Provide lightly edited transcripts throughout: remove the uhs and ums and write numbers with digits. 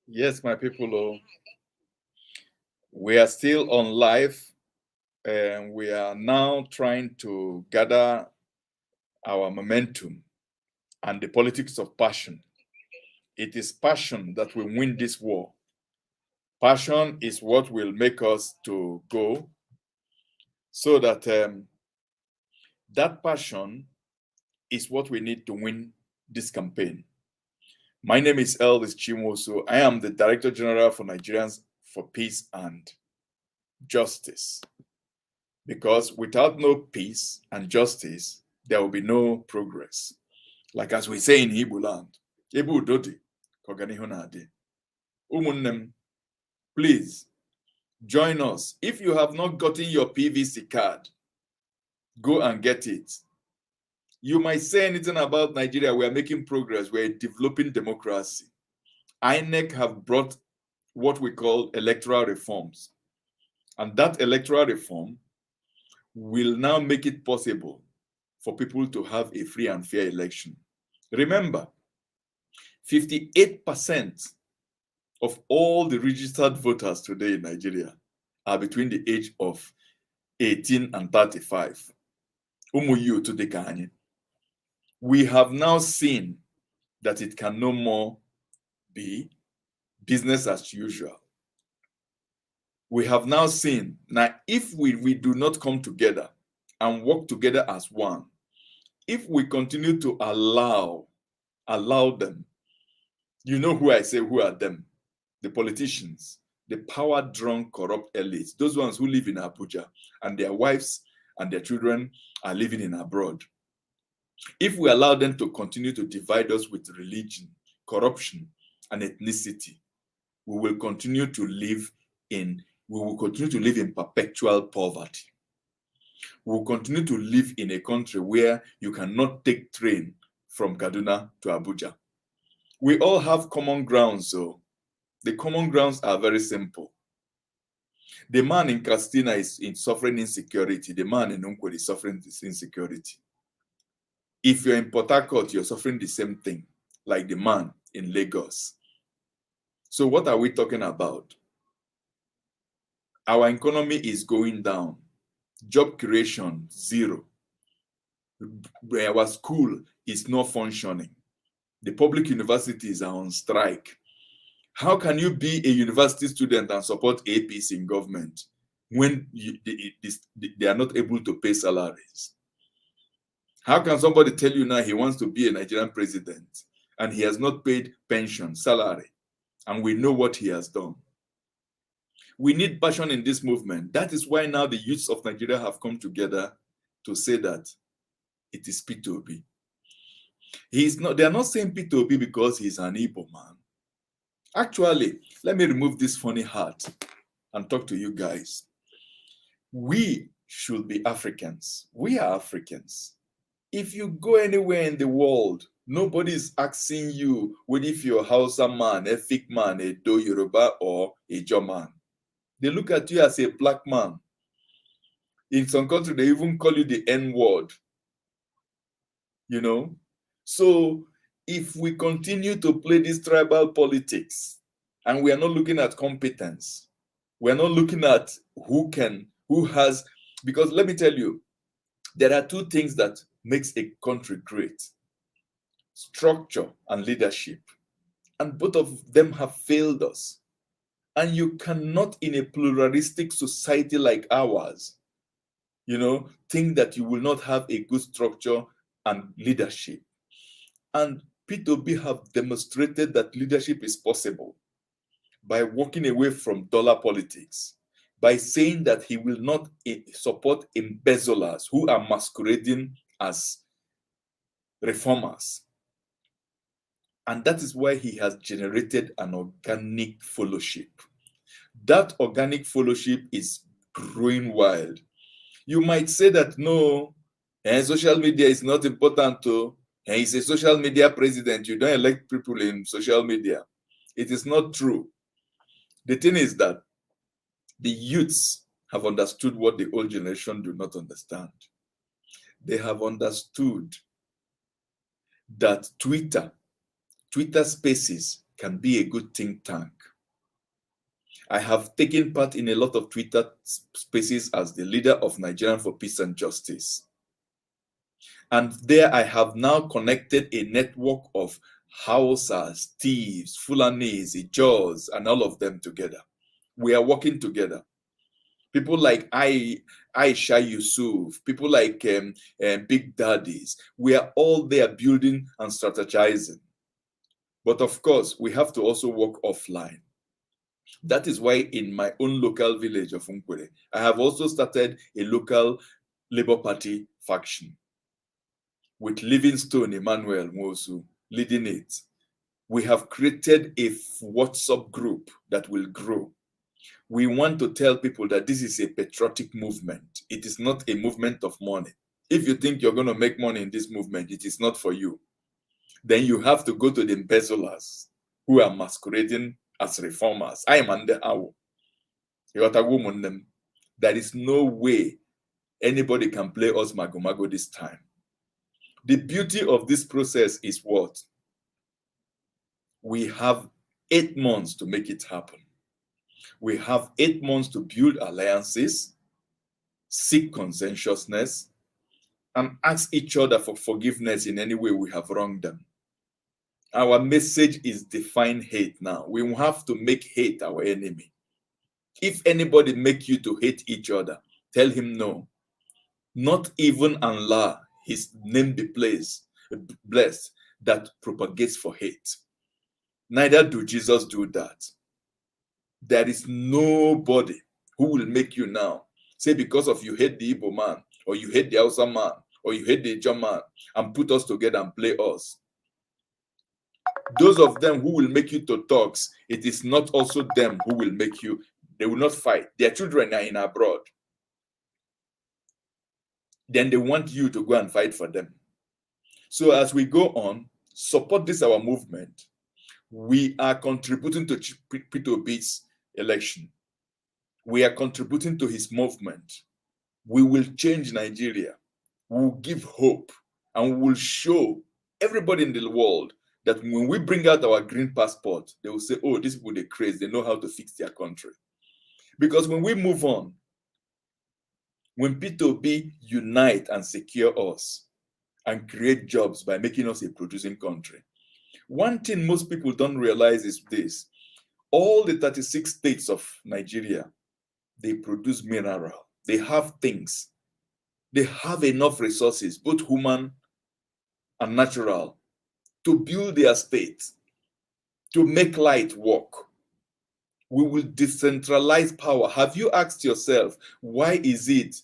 Yes, my people, we are still on live and we are now trying to gather our momentum and the politics of passion. It is passion that will win this war. Passion is what will make us to go so that that passion is what we need to win this campaign. My name is Elvis Chimoso. I am the Director General for Nigerians for Peace and Justice. Because without no peace and justice, there will be no progress. Like as we say in Igbo land, Ebu Dodi, Koganihu na-adị. Ụmụnne, please join us. If you have not gotten your PVC card, go and get it. You might say anything about Nigeria, we are making progress, we're developing democracy. INEC have brought what we call electoral reforms. And that electoral reform will now make it possible for people to have a free and fair election. Remember, 58% of all the registered voters today in Nigeria are between the age of 18 and 35. We have now seen that it can no more be business as usual. We have now seen now if we do not come together and work together as one, if we continue to allow them, you know who I say who are them, the politicians, the power-drunk, corrupt elites, those ones who live in Abuja and their wives and their children are living in abroad. If we allow them to continue to divide us with religion, corruption, and ethnicity, we will continue to live in perpetual poverty. We will continue to live in a country where you cannot take train from Kaduna to Abuja. We all have common grounds, so the common grounds are very simple. The man in Castina is suffering insecurity. The man in Unkweli is suffering this insecurity. If you're in Port Harcourt, you're suffering the same thing, like the man in Lagos. So what are we talking about? Our economy is going down. Job creation, zero. Our school is not functioning. The public universities are on strike. How can you be a university student and support APC in government when they are not able to pay salaries? How can somebody tell you now he wants to be a Nigerian president and he has not paid pension, salary, and we know what he has done? We need passion in this movement. That is why now the youths of Nigeria have come together to say that it is P2B. They are not saying P2B because he's an Igbo man. Actually, let me remove this funny hat and talk to you guys. We should be Africans. We are Africans. If you go anywhere in the world, nobody is asking you whether if you're a Hausa man, a Fik man, a Do Yoruba, or a German. They look at you as a black man. In some countries, they even call you the N-word. You know? So if we continue to play this tribal politics and we are not looking at competence, we're not looking at who has, because let me tell you, there are two things that makes a country great: structure and leadership. And both of them have failed us. And you cannot, in a pluralistic society like ours, think that you will not have a good structure and leadership. And P2B have demonstrated that leadership is possible by walking away from dollar politics, by saying that he will not support embezzlers who are masquerading as reformers. And that is why he has generated an organic fellowship. That organic fellowship is growing wild. You might say that no, social media is not important to, he's a social media president. You don't elect people in social media. It is not true. The thing is that the youths have understood what the old generation do not understand. They have understood that Twitter Spaces can be a good think tank. I have taken part in a lot of Twitter spaces as the leader of Nigerian for Peace and Justice. And there I have now connected a network of Hausas, thieves, Fulanis, Ijaws, and all of them together. We are working together. People like Aisha Yusuf, people like Big Daddies. We are all there building and strategizing. But of course, we have to also work offline. That is why in my own local village of Unkwere, I have also started a local Labour Party faction with Livingstone Emmanuel Mosu leading it. We have created a WhatsApp group that will grow. We want to tell people that this is a patriotic movement. It is not a movement of money. If you think you're going to make money in this movement, it is not for you. Then you have to go to the embezzlers who are masquerading as reformers. I am under our. There is no way anybody can play us mago this time. The beauty of this process is what? We have 8 months to make it happen. We have 8 months to build alliances, seek consensuousness, and ask each other for forgiveness in any way we have wronged them. Our message is define hate now. We have to make hate our enemy. If anybody make you to hate each other, tell him no. Not even Allah, his name be blessed, that propagates for hate. Neither do Jesus do that. There is nobody who will make you now say because of you hate the Igbo man, or you hate the Hausa man, or you hate the Ijaw man, and put us together and play us. Those of them who will make you to talks, it is not also them who will make you. They will not fight. Their children are in abroad. Then they want you to go and fight for them. So as we go on, support this our movement. We are contributing to Peter Obi's election. We are contributing to his movement. We will change Nigeria. We will give hope, and we will show everybody in the world that when we bring out our green passport, they will say, oh, these people, they're crazy. They know how to fix their country. Because when we move on, when Peter Obi unite and secure us and create jobs by making us a producing country, one thing most people don't realize is this. All the 36 states of Nigeria, they produce mineral. They have things. They have enough resources, both human and natural, to build their state, to make light work. We will decentralize power. Have you asked yourself, why is it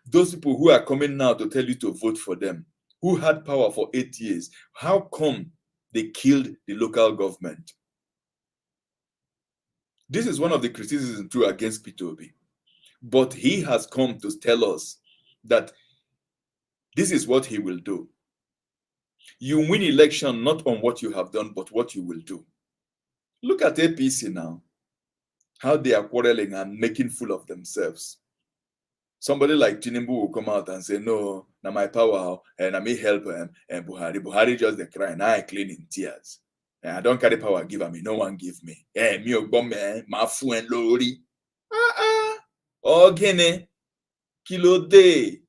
those people who are coming now to tell you to vote for them, who had power for 8 years, how come they killed the local government? This is one of the criticisms too against Peter Obi. But he has come to tell us that this is what he will do. You win election not on what you have done, but what you will do. Look at APC now, how they are quarreling and making fool of themselves. Somebody like Tinubu will come out and say, no, now my power, and I may help him, and Buhari just the cry, and I clean in tears. And I don't carry power, give me, no one give me. Me ogbome, ma fu en lori. Ogene, kilo day.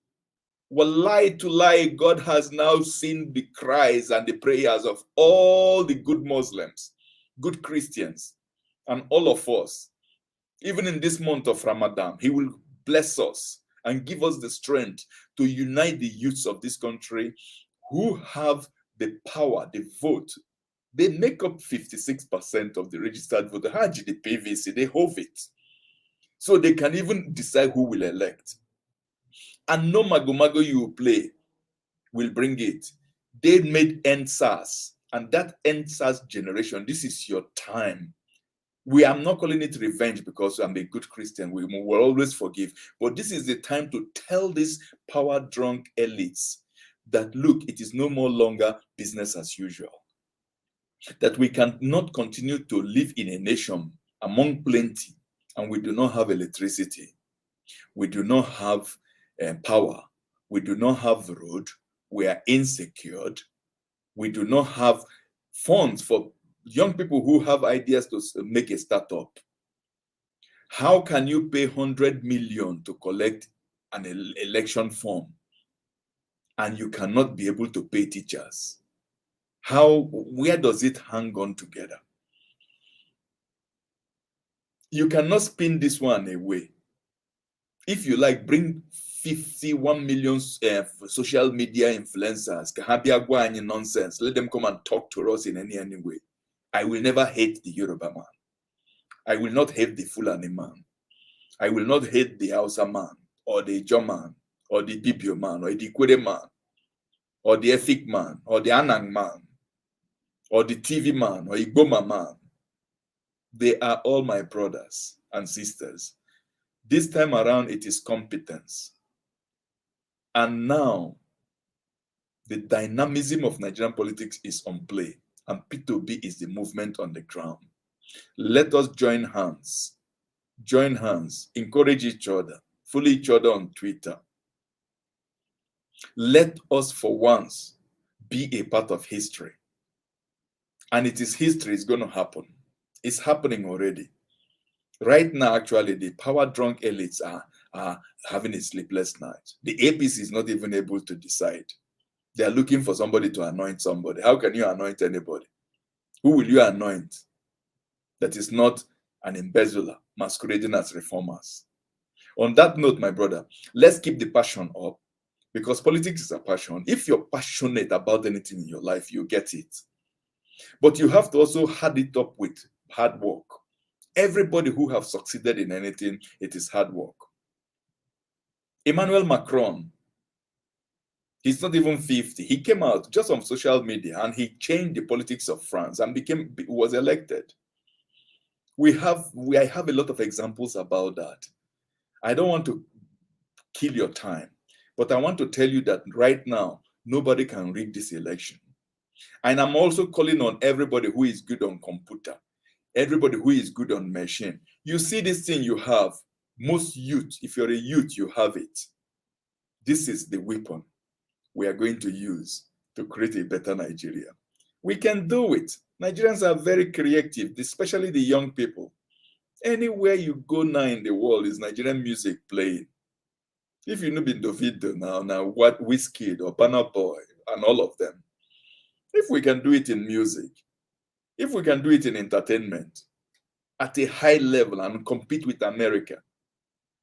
Wallahi to lie, God has now seen the cries and the prayers of all the good Muslims, good Christians, and all of us. Even in this month of Ramadan, he will bless us and give us the strength to unite the youths of this country who have the power, the vote. They make up 56% of the registered voter. Haji, the PVC, they hold it. So they can even decide who will elect. And no mago you play will bring it. They made NSAS, and that NSAS generation, this is your time. I'm not calling it revenge because I'm a good Christian. We will always forgive. But this is the time to tell these power-drunk elites that, look, it is no more longer business as usual. That we cannot continue to live in a nation among plenty, and we do not have electricity. We do not have power. We do not have road. We are insecure. We do not have funds for young people who have ideas to make a startup. How can you pay 100 million to collect an election form and you cannot be able to pay teachers? Where does it hang on together? You cannot spin this one away. If you like, bring 51 million social media influencers, nonsense. Let them come and talk to us in any way. I will never hate the Yoruba man. I will not hate the Fulani man. I will not hate the Hausa man, or the Ijaw man, or the Bibio man, or the Ikwere man, or the Efik man, or the Anang man, or the TV man, or Igboma man. They are all my brothers and sisters. This time around, it is competence. And now, the dynamism of Nigerian politics is on play, and P2B is the movement on the ground. Let us join hands, encourage each other, follow each other on Twitter. Let us, for once, be a part of history. And it is history, it's going to happen. It's happening already. Right now, actually, the power-drunk elites are having a sleepless night. The APC is not even able to decide. They are looking for somebody to anoint somebody. How can you anoint anybody? Who will you anoint that is not an embezzler masquerading as reformers? On that note, my brother, let's keep the passion up, because politics is a passion. If you're passionate about anything in your life, you get it. But you have to also add it up with hard work. Everybody who have succeeded in anything, it is hard work. Emmanuel Macron, he's not even 50. He came out just on social media and he changed the politics of France and was elected. I have a lot of examples about that. I don't want to kill your time, but I want to tell you that right now, nobody can rig this election. And I'm also calling on everybody who is good on computer, everybody who is good on machine. You see this thing you have, most youth, if you're a youth, you have it. This is the weapon we are going to use to create a better Nigeria. We can do it. Nigerians are very creative, especially the young people. Anywhere you go now in the world is Nigerian music playing. If you know Davido now what Wizkid or Burna Boy and all of them. If we can do it in music, if we can do it in entertainment at a high level and compete with America,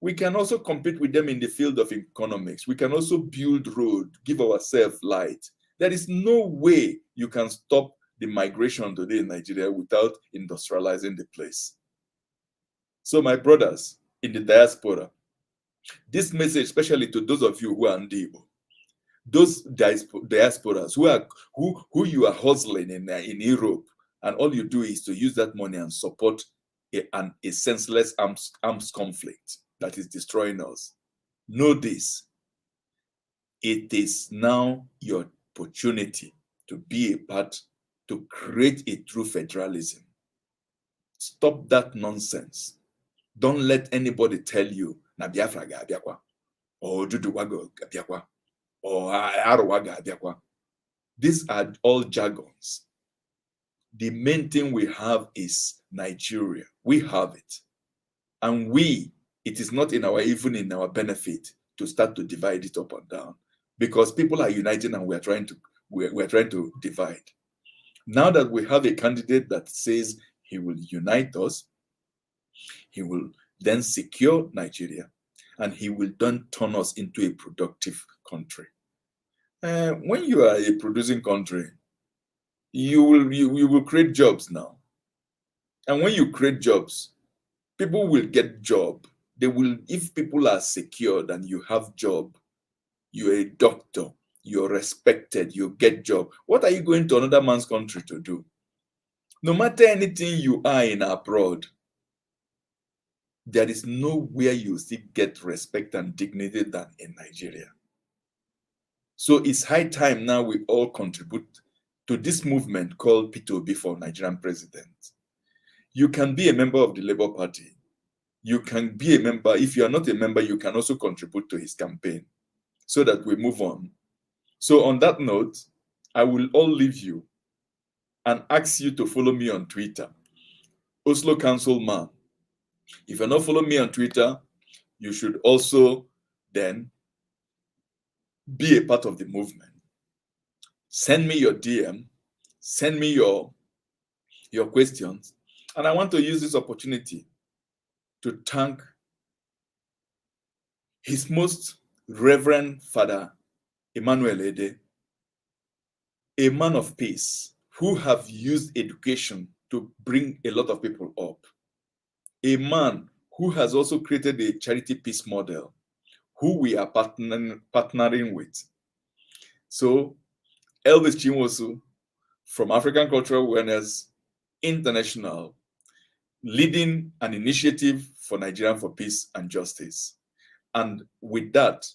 we can also compete with them in the field of economics. We can also build road, give ourselves light. There is no way you can stop the migration today in Nigeria without industrializing the place. So my brothers in the diaspora, this message, especially to those of you who are Ndibo, those diasporas who you are hustling in Europe, and all you do is to use that money and support a senseless arms conflict that is destroying us. Know this. It is now your opportunity to be a part, to create a true federalism. Stop that nonsense. Don't let anybody tell you, na Biafra ga-abịakwa, or Oduduwa ga-abịakwa, or Arewa ga-abịakwa. These are all jargons. The main thing we have is Nigeria. We have it. And it is not even in our benefit to start to divide it up and down, because people are uniting and we're trying to divide. Now that we have a candidate that says he will unite us, he will then secure Nigeria, and he will then turn us into a productive country. When you are a producing country, you will create jobs now. And when you create jobs, people will get job. If people are secured and you have job, you're a doctor, you're respected, you get job. What are you going to another man's country to do? No matter anything you are in abroad, there is nowhere you still get respect and dignity than in Nigeria. So it's high time now we all contribute to this movement called P2B for Nigerian president. You can be a member of the Labour Party. You can be a member. If you are not a member, you can also contribute to his campaign so that we move on. So on that note, I will all leave you and ask you to follow me on Twitter, Oslo Council Man. If you're not following me on Twitter, you should also then be a part of the movement. Send me your DM, send me your questions. And I want to use this opportunity to thank His Most Reverend Father Emmanuel Ede, a man of peace who have used education to bring a lot of people up. A man who has also created a charity peace model, who we are partnering with. So, Elvis Chinwosu from African Cultural Awareness International, leading an initiative for Nigerian for peace and justice. And with that,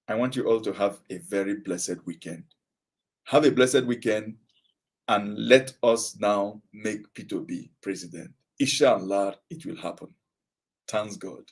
I want you all to have a very blessed weekend. Have a blessed weekend, and let us now make P2B president. Inshallah, it will happen. Thanks God.